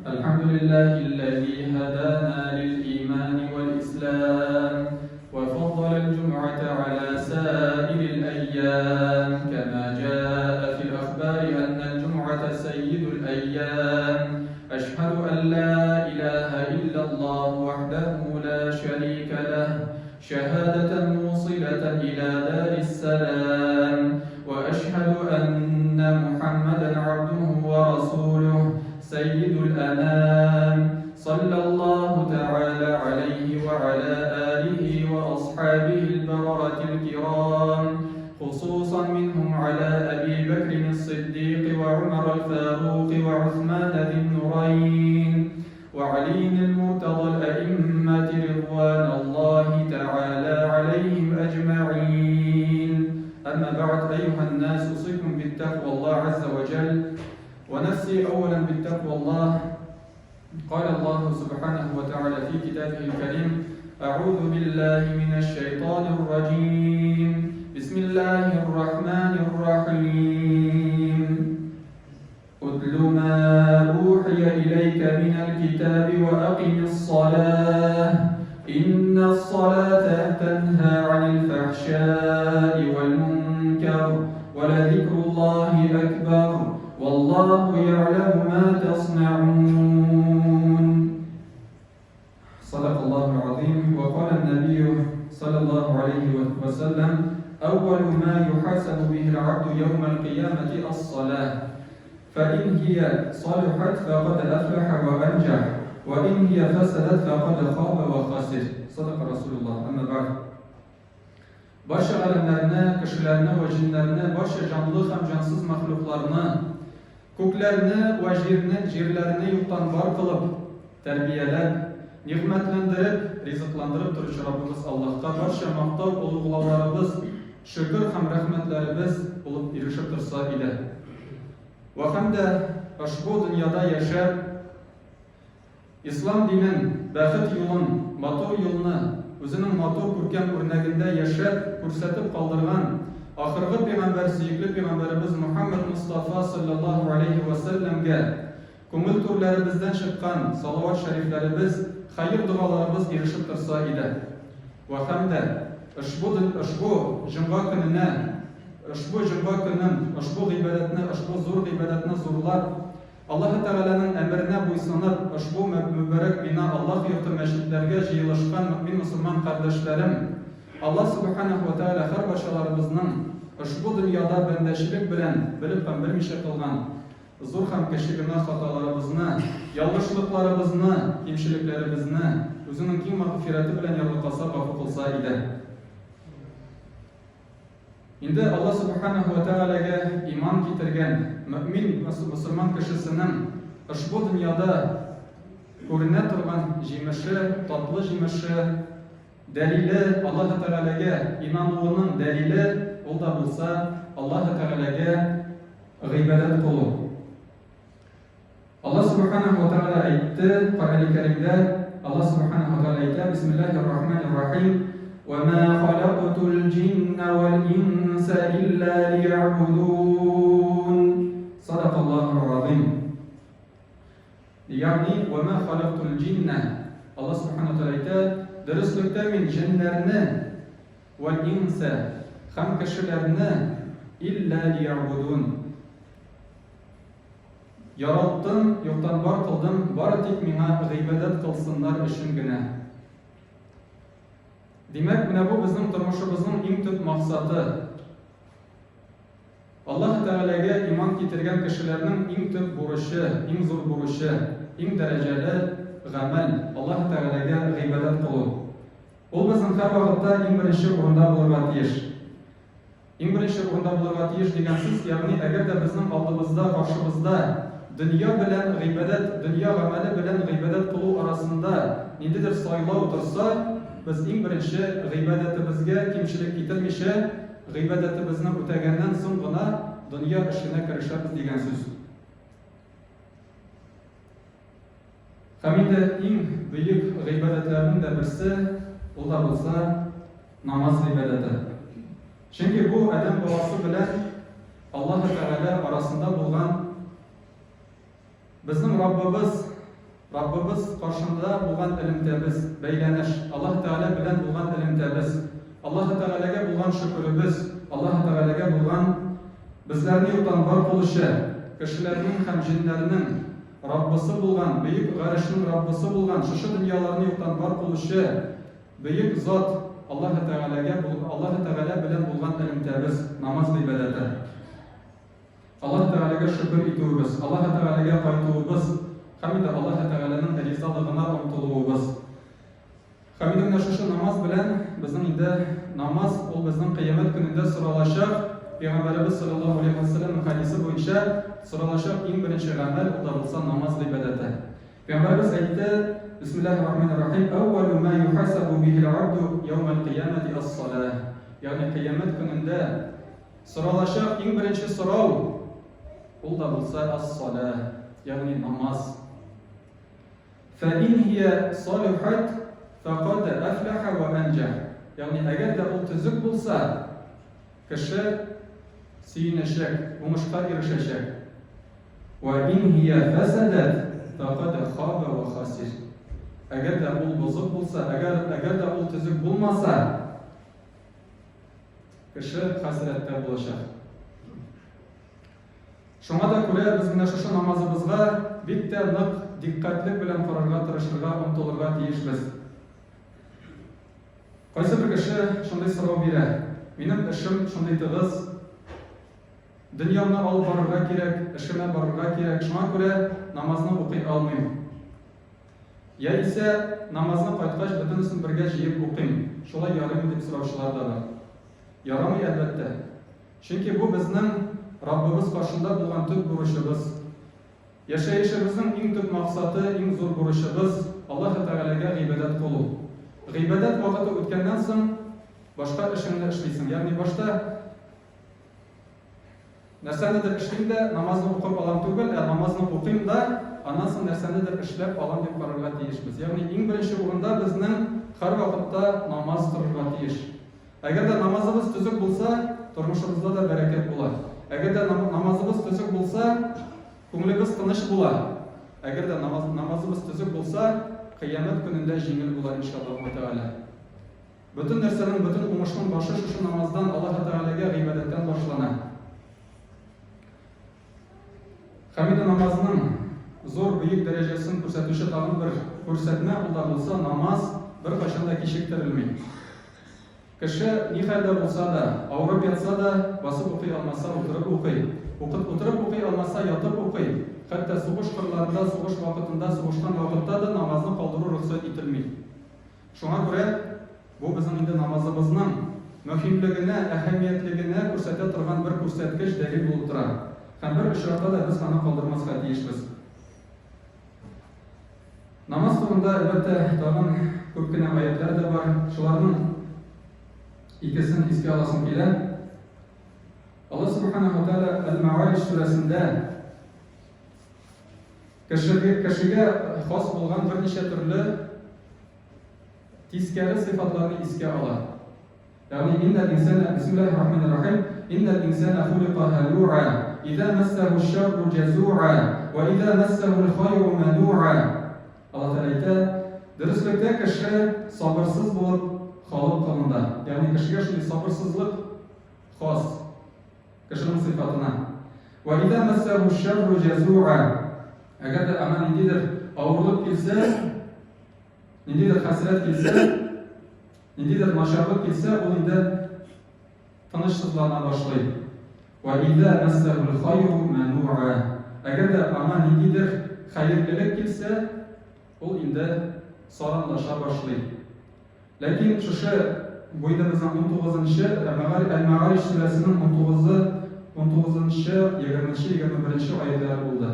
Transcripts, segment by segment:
الحمد لله الذي هدانا للإيمان والإسلام وفضل الجمعة على سائر الأيام، كما جاء في الأخبار أن الجمعة سيد الأيام. أشهد أن لا إله إلا الله وحده لا شريك له شهادة موصلة إلى دار السلام، وأشهد أن محمدًا عبده ورسوله سيد الأنام، صلى الله تعالى عليه وعلى آله وأصحابه البررة الكرام، خصوصا منهم على أبي بكر الصديق وعمر الفاروق وعثمان ذي النورين وعلي المرتضى الأئمة رضوان الله تعالى عليهم أجمعين. أما بعد، أيها الناس، أوصيكم بالتقوى الله عز وجل ونفسي أولا بالتقوى الله. قال الله سبحانه وتعالى في كتابه الكريم: أعوذ بالله من الشيطان الرجيم، بسم الله الرحمن الرحيم. أتل ما أوحي إليك من الكتاب وأقم الصلاة إن الصلاة تنهى عن الفحشاء والمنكر ولذكر الله أكبر والله يعلم ما تصنعون. صدق الله العظيم. وقال النبي صلى الله عليه وسلم: أول ما يحاسب به العبد يوم القيامة الصلاة، فإن هي صلحت فقد أفلح وأنجح، وإن هي فسدت فقد خاب وخسر. صدق رسول الله. أما بعد. Barcha alimlarni, kishilarni va jinlarni, barcha jonli ham jonsiz maxluqlarni, ko'klarni va yerlarni yo'qdan bor qilib, tarbiyalab, ne'matlantirib, rizqlantirib turuvchi Robbimiz Allohga barcha maqtov, ulug'lovlarimiz, shukr ham rahmatlarimiz bo'lib erishib tursa edi. Va hamda ushbu dunyoda yashab, islom dinin baxt yo'lin, motor yo'lni o'zining motor ko'rgan o'rnagida yashab ko'rsatib qoldirgan oxirgi payg'ambar, suyukli payg'ambarimiz Muhammad Mustafa sallallohu alayhi va sallamga ko'ngil to'rlarimizdan chiqqan salovat shariflarimiz, xayr duolarimiz erishib tursa edi. Va hamda ushbu jum'a kunini, ushbu g'ibodatni, ushbu zo'r g'ibodatni zo'rlab, Alloh taolaning amriga bo'ysunib, ushbu muborak bino Alloh yurti masjidlarga jiyilishgan mu'min musulmon qardoshlarim, Alloh subhanahu va taolo har barchalarimizning ushbu dunyoda bandachilik bilan bilib ham bilmisha qilgan zo'r ham kichik gunoh xatolarimizni, yolg'izliklarimizni, kamchiliklarimizni o'zining keng mag'firati bilan yorliqasa g'afur qilsa edi. Endi Alloh subhanahu va taolaga iymon keltirgan mu'min musulmon kishisining ushbu dunyoda ko'rina turgan jemishi, totli jemishi, dalili, Alloh taolaga iymonning dalili o'lda bo'lsa, Alloh taolaga g'ibodat qilib. Alloh subhanahu va taolo aytdi Qur'oni Karimda, Alloh subhanahu va taolo aytdi: Bismillahirrohmanirrohim. وَمَا خَلَقْتُ الْجِنَّ وَالْإِنسَ إِلَّا لِيَعْبُدُونَ. صدق الله العظيم. Yani وَمَا خَلَقْتُ الْجِنَّ. Allah subhanahu wa ta'ala dürüstlükte min cinlerini وَالْإِنسَ ham kişilerini إِلَّا لِيَعْبُدُونَ. Yarattım, yoktan var kıldım, bari tek mina g'ibodat qilsinlar ishingina. Demak, mana bu bizning turmushimizning eng tub maqsadi. Alloh taolaga iymon keltirgan kishilarning eng tub bo'lishi, eng zo'r bo'lishi, eng darajali amal Alloh taolaga g'ibodat qilib. Bu bizning har vaqtda eng birinchi o'rinda bo'lib tiyish. Eng birinchi o'rinda bo'lib tiyish degansiz, ya'ni agarda bizning oldimizda, qarshimizda dunyo bilan g'ibodat, dunyo amali bilan g'ibodat qilish orasida nimadir soylov tursa, biz eng birinchi g'ibodatimizga kimchilik keltirmishi, g'ibodatimizni o'tagandan so'nggina dunyo ishine kirishamiz degan so'z. Hamida eng buyuk g'ibodatlarning birisi o'da bo'lsa namoz g'ibodati. Chunki bu odam bolasi bilan Alloh taolo orasida bo'lgan bizning Robbimiz Rabbimiz karşında bulgan elimtemiz, beyleniş, Allah Teala bilen bulgan elimtemiz, Allah Teala'ga bulgan şükürümüz, Allah Teala'ga bulgan bizlerni yoktan var buluşu, kişilerinin hem cinlerinin Rabbisi bulgan, büyük garışının Rabbisi bulgan, şu dünyalarını yoktan var buluşu, büyük zat Allah Teala bilen bulgan elimtemiz, namaz ibadeti. Allah Teala'ga şükür ettiğimiz, Allah Teala'ga kayıtığımız, hamide Allah Teala'nın rizalığına umtuluğumuz. Hamide şu namaz bilen bizim inde namaz ol bizim kıyamet gününde sıralaşır. Peygamberimiz sallallahu aleyhi ve sellem hadisi boyunca sıralaşır en birinci amel o da olsa namaz ibadeti. Peygamberimiz ayette Bismillahirrahmanirrahim. Evvelu ma yuhasabu bihil abdu yevmel kıyameti as-salah. Yani kıyamet gününde sıralaşır en birinci sırav o da olsa as-salah. Yani namaz. فَاِنْ هِيَ صَلِحَتْ فَقَدْ اَفْلَحَ وَاَنْجَحَ. Yani eğer de o tüzük bulsa, kişi siyinecek, umuşka erişecek. وَاِنْ هِيَ فَسَدَتْ فَقَدْ خَابَ وَخَاسِرْ. Eğer de o bozuk bulsa, eğer de o tüzük bulmasa, kişi hasrette bulacak. Şuna da göre biz yine şu namazımızga bitta nık dikkatli bilen kararga tırışırga umtulurga tiyişmiz. Qaysı bir kişi şunday sorav bire, benim işim şunday tığız, dünyamni alıp barırga kerek, işime barırga kerek, şuna göre namazını okuy almayım. Ya ise namazını qaytkaç bütünsün birge jiyip okuyayım. Şolay yarayım dep soravçılar da var. Yaramay elbette. Çünkü bu bizning Rabbimiz karşında bulgan tüp buruşumuz, yaşayışımızın en tüp maksatı, en zor buruşumuz Allah Teala'ga ibadet kulu. İbadet vakti ötkenden soň başka işini işleysin. Yani başta nersenidir işleyim de namazını okuyup alam tügül, namazını okuyayım da ondan soň nersenidir işlep alam dep kararga tiyişmiz. Yani en birinci orunda bizning her vakitte namaz kılırga tiyiş. Eğer de namazımız tüzük bulsa, turmuşumuzda da bereket bular. Eğer de namazımız tüzük bulsa, ko'nglimiz tinch bular. Eğer de namazımız tüzük bulsa, kıyamet gününde jengil bular inşallah Teala. Bütün nersenin, bütün umuşun başı şu namazdan Allah Teala'ga ibadetten başlana. Hamide namazının zor büyük derecesini ko'rsatuvchi tag'in bir ko'rsatma unda bo'lsa, namaz bir qachon da kechiktirilmaydi. Kişi nihalde bulsa da, avrup yatsa da, basıp okuy almasa oturup okuy. Oturup okuy almasa yatıp okuy. Hatta soğuş kırlarında, soğuş vakitinde, soğuştan vakitte de namazını kaldırır ruhsat etilmeydi. Şuna göre bu bizim indi namazımızın mühimligine, ehemmiyetligine ko'rsata turgan bir ko'rsatgich delil bo'lib turadi. Hem bir işarada da biz onu kaldırmazga tiyishmiz. Namaz turunda elbette tag'in ko'pgina oyatlar da var. Shularning İkisini eski alasım gelen Allah Subhanahu wa Ta'ala El-Ma'ariş suresinde kişiga xos bo'lgan bir necha turli teskari sifatlarni esga oladi. Yani innal insana Bismillahirrahmanirrahim innal insana xuliqa halu'a idza massahu ash-sharru jazu'a wa idza massahu al-khayru manu'a. Allah Teala dürüstlükte kişi sabırsız bo'lib xalq qılında. Yani kişiye şunday sabırsızlık xos. Kişinin sıfatına. Ve idza massahu ash-sharru jazu'a. Eğer de ama nidir ağırlık gelse, nidir hasret gelse, nidir naşarlık gelse, o inde tanışsızlana başlayır. Ve idza massahu al-khayru manu'a. Eğer de ama nidir hayırlılık gelse, o inde saranlaşa başlayır. Lakin şu boyda bizning 19-chi El-Ma'arish surasining 19-chi, 20-chi, 21-chi oyatlari bo'ldi.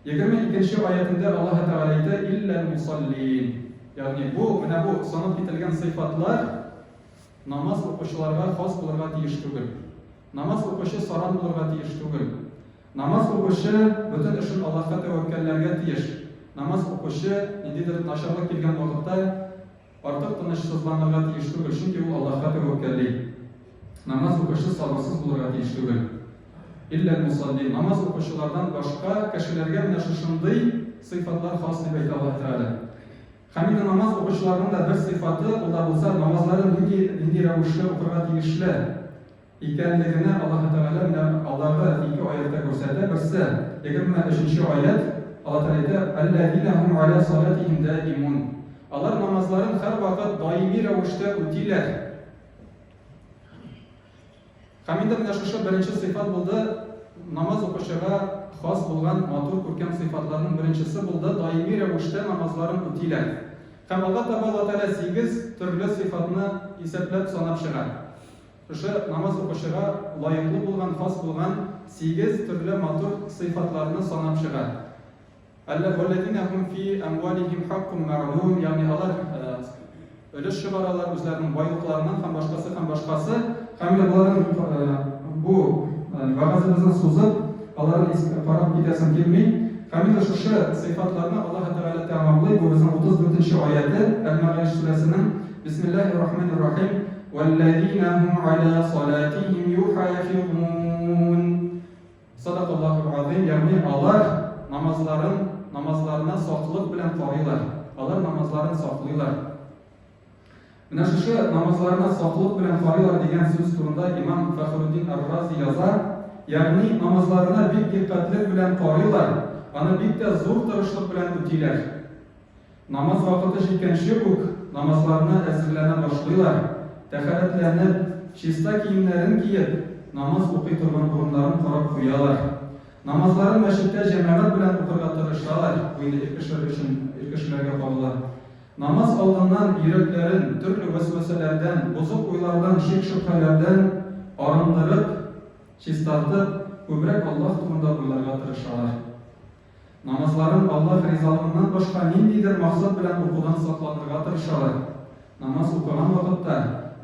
22-chi oyatida Alloh taolo aytdi: "Illal musallin." Yani bu sanat etilgan sifatlar namaz o'quvchilarga xos bo'larga tegish tugul. Namaz o'qishi saran bo'larga tegish tugul. Namaz o'qishi butun ishini Allohga tavakkallarga tegish. Namaz o'qishi nimadir nasharlik kelgan vaqtda artık tanışsızlanırga tiyiş tugul, çünkü bu Allah'a tevekkelli. Namaz o'qishi sabırsız bulurga tiyiş tugul. İllel musallin, namaz o'quvchilardan başka kişilerge mana shunday sıfatlar has diye ayta Allah Teala. Һәм намаз укучыларның да бер сыйфаты ул да булса намазларын нинди рәвешле укырга тиешле икәнлегенә Аллаһ Тәгалә менә алдагы ике аятта күрсәтә. Берсе 23-нче аят. Аллаһ Тәгалә әйтә: "Аллазина һум аля салатихим даимун." Алар намазларын һәр вакыт даими рәвештә үтиләр. Һәм инде менә шушы беренче сыйфат булды. Намаз укучыга хас булган матур күркәм сыйфатларның беренчесе булды. Даими рәвештә намазларын үтиләр. Һәм Аллаһ Тәгалә 8 төрле сыйфатны исәпләп санап чыга. Шушы намаз укучыга лаеклы булган, хас булган 8 төрле матур сыйфатларны санап чыга. Аллазина һум фи амвалихим хаккун ма'лум, ягъни алар өлеш чыгаралар үзләренең байлыкларыннан һәм башкасы. Һәм буларның бу вагазыбызны сузып, аларны карап китәсем килми. Һәм шушы сыйфатларны Аллаһ Тәгалә тәмамлый. Бу безнең 34-нче аяты Әл-Ма'арij сүрәсенең Бисмиллаһир-рахманир-рахим. وَالَّذِينَ هُمْ عَلَى صَلَاتِهِمْ يُحَافِظُونَ. Sadaqallahul azim. Yani alар namazlarına saklılık bilen karıylar. Alар namazlarını saklıyorlar. Менә шушы намазларына saklılık bilen karıylar дигән сүз турында İmam Фәхруддин Ар-Рази яза. Yani namazlarına бик диккәтлек bilen karıylar. Аны бик тә зур тырышлык bilen үтиләр. Намаз вакыты җиткәнче үк намазларына әзерләнә башлыйлар. Тәхәрәтләнеп, чиста киемнәрен киеп, намаз укый торган урыннарын карап куялар. Намазларын мәчеттә җәмәгать белән укырга тырышалар. Бу инде кешеләргә кагыла. Намаз алдыннан йөрәкләрен төрле вәсвәсәләрдән, бозык уйлардан, шик-шөбһәләрдән арындырып, чистартып, күбрәк Аллаһ турында уйларга тырышалар. Намазларын Аллаһ ризалыгыннан башка ниндидер максат белән укудан сакланырга тырышалар. Намаз укыган вакытта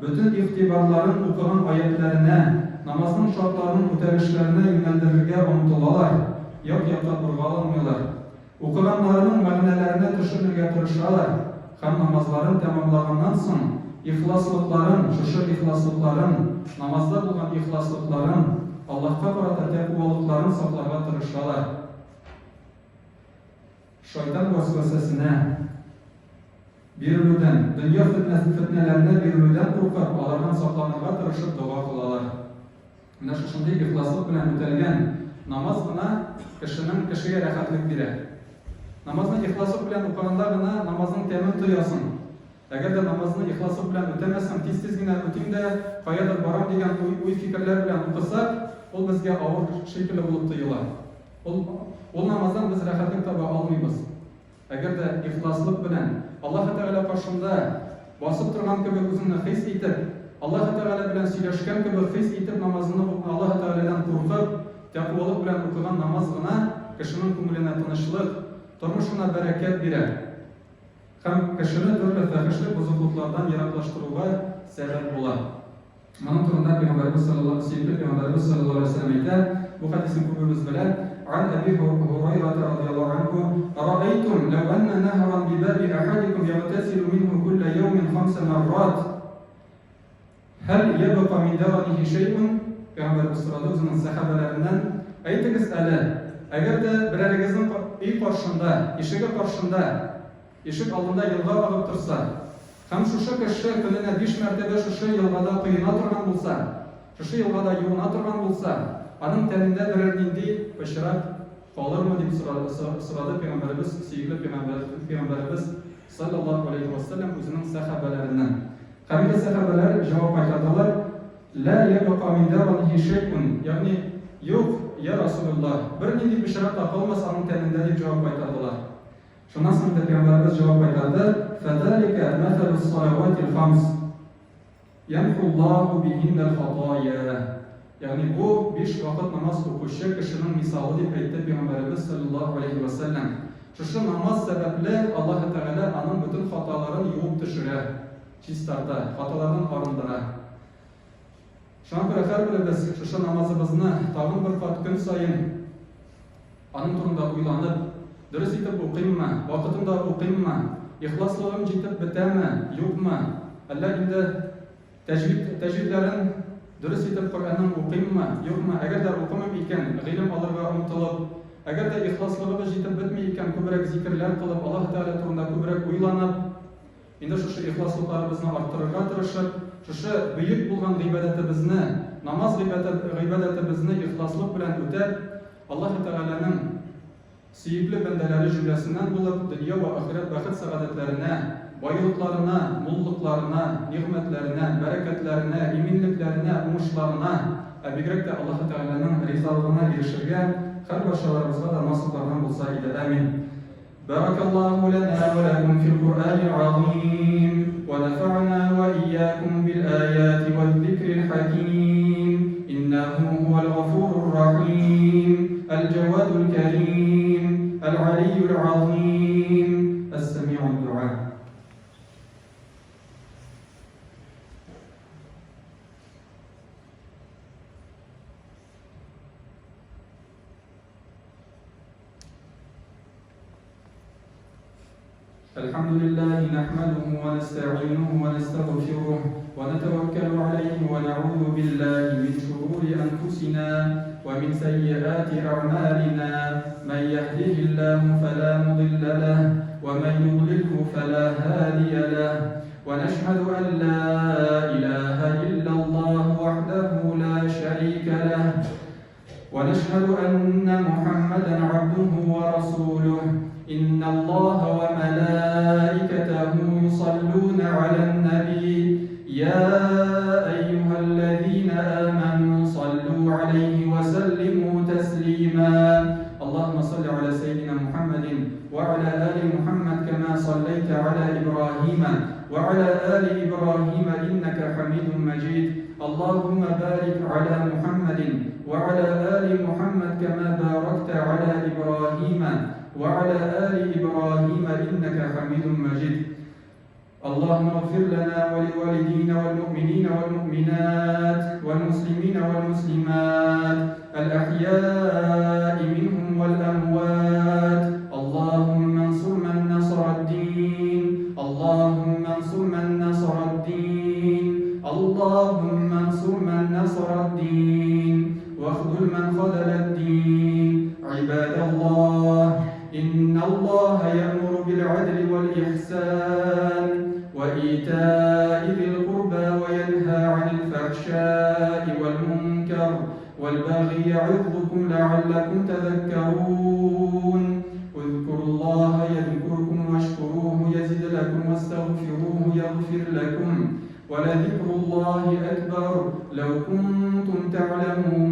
bütün ихтибарларын укыган аятларына, намазның шартларының үтәлешләренә юнәлдерергә омтылалар, як-якка боргаламыйлар. Укыганнарының мәгънәләренә төшенергә тырышалар. Һәм намазларын тәмамлаганнан соң шушы ихласлыкларын, намазда булган ихласлыкларын, Аллаһка карата тәкъвалыкларын сакларга тырышалар. Шайтан васвасәсенә бирелүдән, дөнья фитнәләренә бирелүдән куркып, алардан сакланырга тырышып дуа кылалар. Менә шушындый ихласлык белән үтәлгән намаз гына кешегә рәхәтлек бирә. Намазны ихласлык белән укыганда гына намазның тәмен тоясың. Әгәр дә намазны ихласлык белән үтәмәсәң, тиз генә үтим дә каядыр барам дигән уй-фикерләр белән укысак, ул безгә авыр шикелле булып тоела. Ул намаздан без рәхәтлек таба алмыйбыз. Әгәр дә ихласлык белән Аллаһ Тәгалә каршында басып торган кебек үзеңне хис итеп, Аллаһ Тәгалә белән сөйләшкән кебек хис итеп намазны Аллаһ Тәгаләдән куркып, тәкъвалык белән укыган намаз гына кешенең күңеленә тынычлык, тормышына бәрәкәт бирә. Һәм кешене төрле фәхишлек, бозыклыклардан ераклаштыруга сәбәп була. Моның турында Пәйгамбәрбез саллаллаһу алейһи ва саллям әйтә, бу хадисен күбебез белә. عن أبي هريرة رضي الله عنه: أرأيتم لو أن نهرا بباب أحدكم يغتسل منه كل يوم 5 مرات هل يبقى من درنه شيء؟ Peygamberimiz sallallahu aleyhi ve sellem sahabelerden aytınız әле, әгәр дә берәрегезнең үй каршында, ишеге каршында, ишек алдында елга агып торса, һәм шушы кеше көненә 5 мәртәбә шушы елгада кыйна торган булса, шушы елгада юына торган булса, аның тәнендә берәр нинди пычрак калырмы дип сорады Пәйгамбәрбез, сөйгеле Пәйгамбәрбез саллаллаһу алейһи ва саллям үзенең сахабаларыннан. Һәм сахабалар җавап кайтардылар: "Ла ябqa min daranihi shay'un", ягъни юк, я Расулуллаһ, бер нинди пычрак та калмас аның тәнендә дип җавап кайтардылар. Шуннан соң Пәйгамбәрбез җавап кайтарды: "Фадалика матhalus салаватил хамс, ямхуллаһу бихиннал хатая". Yani bu 5 vakit namaz okuşu kişinin misalı diye ayette Peygamberimiz sallallahu aleyhi ve sellem. Şuşu namaz sebeple Allah Teala onun bütün hatalarını yuvup düşürer, çistarda, hatalardan arındırar. Şu an kadar biz şuшу namazımızı tağın bir kat gün sayın onun turunda uylanıp, dürüst etip okuyayım mı, vakitinde okuyayım mı, İhlaslığım cidip biter mi, yok mu? Allah indi tecvidlerin dürüst etip Kur'an'ın okuyayım mı, yok mu? Eğer de okumam iken, ilim alırga umtılıp, Әгәр дә ихласлыгыбыз җитеп бетми икән, күбрәк зикрләр кылып, Аллаһ Тәгалә турында күбрәк уйланып, инде шушы ихласлыкларыбызны арттырырга тырышып, шушы бөек булган гыйбадәтебезне, намаз гыйбадәтебезне ихласлык белән үтәп, Аллаһ Тәгаләнең сөекле бәндәләре җөмләсеннән булып, дөнья ва ахират бәхет сәгадәтләренә, байлыкларына, муллыкларына, нигъмәтләренә, бәрәкәтләренә, иминлекләренә, уңышларына, бигрәк тә Аллаһ Тәгаләнең ризалыгына ирешергә һәрбашаларыбызга да насыйпланган булса иде. Амин. Баракаллаху лана ва лакум фил Qur'анил азим ва нафa'на ва iyyakum bil ayati wal dhikril hakim. Innahu huwal ghafurur rahim, al jawadul karim, al aliyyul azim, as-sami'ud du'a. الحمد لله نحمده ونستعينه ونستغفره ونتوكل عليه ونعوذ بالله من شرور أنفسنا ومن سيئات أعمالنا. من يهده الله فلا مضل له ومن يضلله فلا هادي له. ونشهد أن لا إله إلا الله وحده لا شريك له. ونشهد أن محمدا عبده ورسوله. إن الله وملائكته يصلون على النبي يا أيها الذين آمنوا صلوا عليه وسلموا تسليما. اللهم صل على سيدنا محمد وعلى آل محمد كما صليت على إبراهيم وعلى آل إبراهيم إنك حميد مجيد. اللهم بارك على محمد وعلى آل محمد كما باركت على إبراهيم وعلى آل إبراهيم إنك حميد مجيد. اللهم اغفر لنا ولوالدينا والمؤمنين والمؤمنات والمسلمين والمسلمات الأحياء منهم والأموات. اللهم انصر من نصر الدين. اللهم انصر من نصر الدين. اللهم انصر من نصر الدين واخذل من خذل الدين. عباد الله، إن الله يأمر بالعدل والإحسان وإيتاء ذي القربى وينهى عن الفحشاء والمنكر والبغي يعظكم لعلكم تذكرون. اذكروا الله يذكركم واشكروه يزد لكم واستغفروه يغفر لكم ولذكر الله أكبر لو كنتم تعلمون.